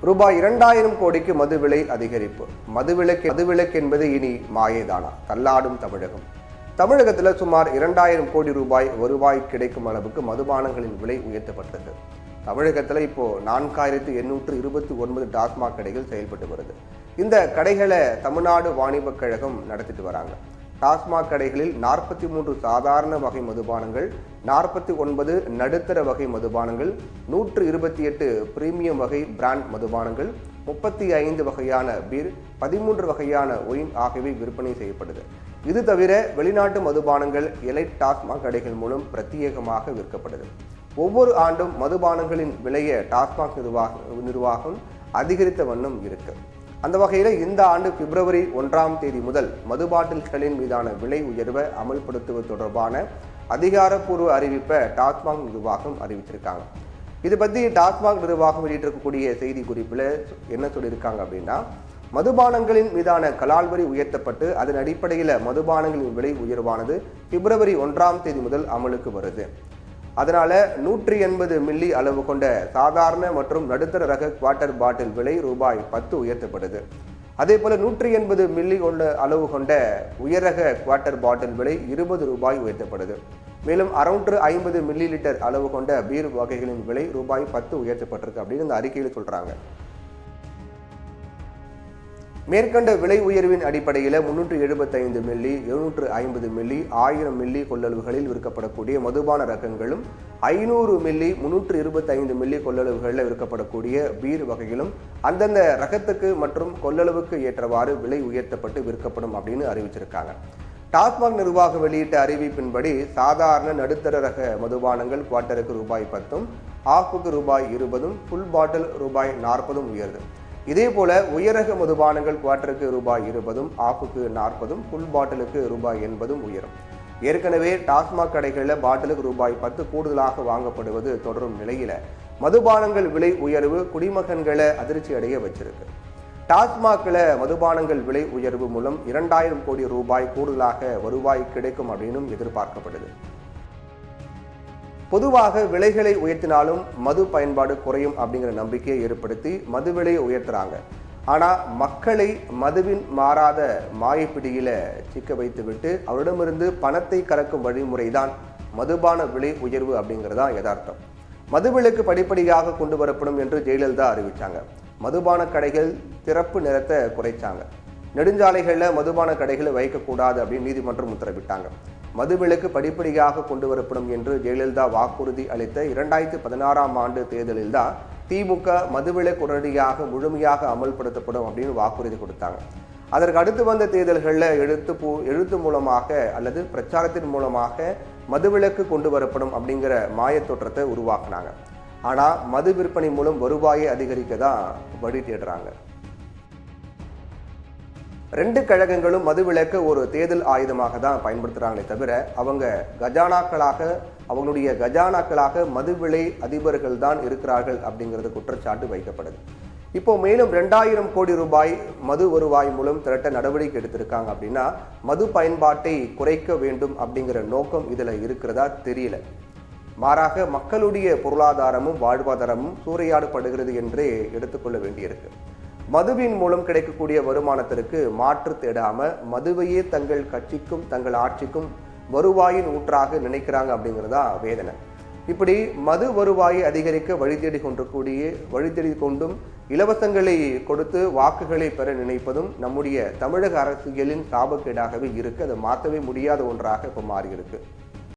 ரூபாய் 2000 கோடிக்கு மது விலை அதிகரிப்பு. மதுவிலக்கு என்பது இனி மாயேதானா? தள்ளாடும் தமிழகம். தமிழகத்தில் சுமார் 2000 கோடி ரூபாய் வருவாய் கிடைக்கும் அளவுக்கு மதுபானங்களின் விலை உயர்த்தப்பட்டது. தமிழகத்தில் இப்போ 4829 டாஸ்மாக் கடைகள் செயல்பட்டு வருது. இந்த கடைகளை தமிழ்நாடு வாணிபக் கழகம் நடத்திட்டு வராங்க. டாஸ்மாக் கடைகளில் 43 சாதாரண வகை மதுபானங்கள், 49 நடுத்தர வகை மதுபானங்கள், 128 பிரீமியம் வகை பிராண்ட் மதுபானங்கள், 35 வகையான பீர், 13 வகையான ஒயின் ஆகியவை விற்பனை செய்யப்படுது. இது தவிர வெளிநாட்டு மதுபானங்கள் எலைட் டாஸ்மாக் கடைகள் மூலம் பிரத்யேகமாக விற்கப்படுது. ஒவ்வொரு ஆண்டும் மதுபானங்களின் விலையை டாஸ்மாக் நிர்வாகம் அதிகரித்த வண்ணம் இருக்கு. அந்த வகையில் இந்த ஆண்டு பிப்ரவரி 1ஆம் தேதி முதல் மது பாட்டில்களின் மீதான விலை உயர்வை அமல்படுத்துவது தொடர்பான அதிகாரப்பூர்வ அறிவிப்பை டாஸ்மாக் நிர்வாகம் அறிவிச்சிருக்காங்க. இது பற்றி டாஸ்மாக் நிர்வாகம் வெளியிட்டிருக்கக்கூடிய செய்தி குறிப்பில் என்ன சொல்லியிருக்காங்க அப்படின்னா, மதுபானங்களின் மீதான கலால் வரி உயர்த்தப்பட்டு அதன் அடிப்படையில் மதுபானங்களின் விலை உயர்வானது பிப்ரவரி 1ஆம் தேதி முதல் அமலுக்கு வருது. அதனால 180 மில்லி அளவு கொண்ட சாதாரண மற்றும் நடுத்தர ரக குவார்ட்டர் பாட்டில் விலை ரூபாய் 10 உயர்த்தப்படுது. அதே போல 180 மில்லி அளவு கொண்ட உயரக குவார்ட்டர் பாட்டில் விலை 20 ரூபாய் உயர்த்தப்படுது. மேலும் 650 மில்லி லிட்டர் அளவு கொண்ட பீர் வகைகளின் விலை ரூபாய் 10 உயர்த்தப்பட்டிருக்கு அப்படின்னு இந்த அறிக்கையில் சொல்றாங்க. மேற்கண்ட விலை உயர்வின் அடிப்படையில் 375 மில்லி, 750 மில்லி, 1000 மில்லி கொள்ளளவுகளில் விற்கப்படக்கூடிய மதுபான ரகங்களும், 500 மில்லி, 325 மில்லி கொள்ளளவுகளில் விற்கப்படக்கூடிய பீர் வகைகளும் அந்தந்த ரகத்துக்கு மற்றும் கொள்ளளவுக்கு ஏற்றவாறு விலை உயர்த்தப்பட்டு விற்கப்படும் அப்படின்னு அறிவிச்சிருக்காங்க. டாஸ்மாக் நிர்வாகம் வெளியிட்ட அறிவிப்பின்படி சாதாரண நடுத்தர ரக மதுபானங்கள் குவார்ட்டருக்கு ரூபாய் 10, ஆஃபுக்கு ரூபாய் 20, ஃபுல் பாட்டில் ரூபாய் 40 உயருது. இதே போல உயரக மதுபானங்கள் குவார்ட்டருக்கு ரூபாய் 20, ஆஃபுக்கு 40, ஃபுல் பாட்டிலுக்கு ரூபாய் 80 உயரும். ஏற்கனவே டாஸ்மாக் கடைகளில் பாட்டிலுக்கு ரூபாய் 10 கூடுதலாக வாங்கப்படுவது தொடரும் நிலையில மதுபானங்கள் விலை உயர்வு குடிமகன்களை அதிர்ச்சி அடைய வச்சிருக்கு. டாஸ்மாக்ல மதுபானங்கள் விலை உயர்வு மூலம் 2000 கோடி ரூபாய் கூடுதலாக வருவாய் கிடைக்கும் அப்படின்னு எதிர்பார்க்கப்படுது. பொதுவாக விலைகளை உயர்த்தினாலும் மது பயன்பாடு குறையும் அப்படிங்கிற நம்பிக்கையை ஏற்படுத்தி மது விலையை உயர்த்துறாங்க. ஆனால் மக்களை மதுவின் மாறாத மாயப்பிடியில சிக்க வைத்துவிட்டு அவரிடமிருந்து பணத்தை கறக்கும் வழிமுறைதான் மதுபான விலை உயர்வு அப்படிங்கிறதா யதார்த்தம். மதுவிலக்கு படிப்படியாக கொண்டு வரப்படும் என்று ஜெயலலிதா அறிவிச்சாங்க. மதுபான கடைகள் திறப்பு நேரத்தை குறைச்சாங்க. நெடுஞ்சாலைகளில் மதுபான கடைகளை வைக்கக்கூடாது அப்படின்னு நீதிமன்றம் உத்தரவிட்டாங்க. மதுவிலக்கு படிப்படியாக கொண்டு வரப்படும் என்று ஜெயலலிதா வாக்குறுதி அளித்த 2016ஆம் ஆண்டு தேர்தலில் தான் திமுக மதுவிலக்கு உடனடியாக முழுமையாக அமல்படுத்தப்படும் அப்படின்னு வாக்குறுதி கொடுத்தாங்க. அதற்கு அடுத்து வந்த தேர்தல்களில் எழுத்து மூலமாக அல்லது பிரச்சாரத்தின் மூலமாக மதுவிலக்கு கொண்டு வரப்படும் அப்படிங்கிற மாயத்தோற்றத்தை உருவாக்குனாங்க. ஆனால் மது விற்பனை மூலம் வருவாயை அதிகரிக்க தான் வழி தேடுறாங்க. 2 கழகங்களும் மதுவிலக்கு ஒரு தேர்தல் ஆயுதமாக தான் பயன்படுத்துகிறாங்களே தவிர அவங்களுடைய கஜானாக்களாக மதுவிலை அதிபர்கள் தான் இருக்கிறார்கள் அப்படிங்கிறது குற்றச்சாட்டு வைக்கப்படுது. இப்போ மேலும் 2000 கோடி ரூபாய் மது வருவாய் மூலம் திரட்ட நடவடிக்கை எடுத்திருக்காங்க அப்படின்னா மது பயன்பாட்டை குறைக்க வேண்டும் அப்படிங்கிற நோக்கம் இதில் இருக்கிறதா தெரியல. மாறாக மக்களுடைய பொருளாதாரமும் வாழ்வாதாரமும் சூறையாடப்படுகிறது என்றே எடுத்துக்கொள்ள வேண்டியிருக்கு. மதுவின் மூலம் கிடைக்கக்கூடிய வருமானத்திற்கு மாற்று தேடாம மதுவையே தங்கள் கட்சிக்கும் தங்கள் ஆட்சிக்கும் வருவாயின் ஊற்றாக நினைக்கிறாங்க அப்படிங்கிறதா வேதனை. இப்படி மது வருவாயை அதிகரிக்க வழி தேடி கொண்டும் இலவசங்களை கொடுத்து வாக்குகளை பெற நினைப்பதும் நம்முடைய தமிழக அரசியலின் சாபக்கேடாகவே இருக்கு. அதை மாற்றவே முடியாத ஒன்றாக இப்போ மாறி இருக்கு.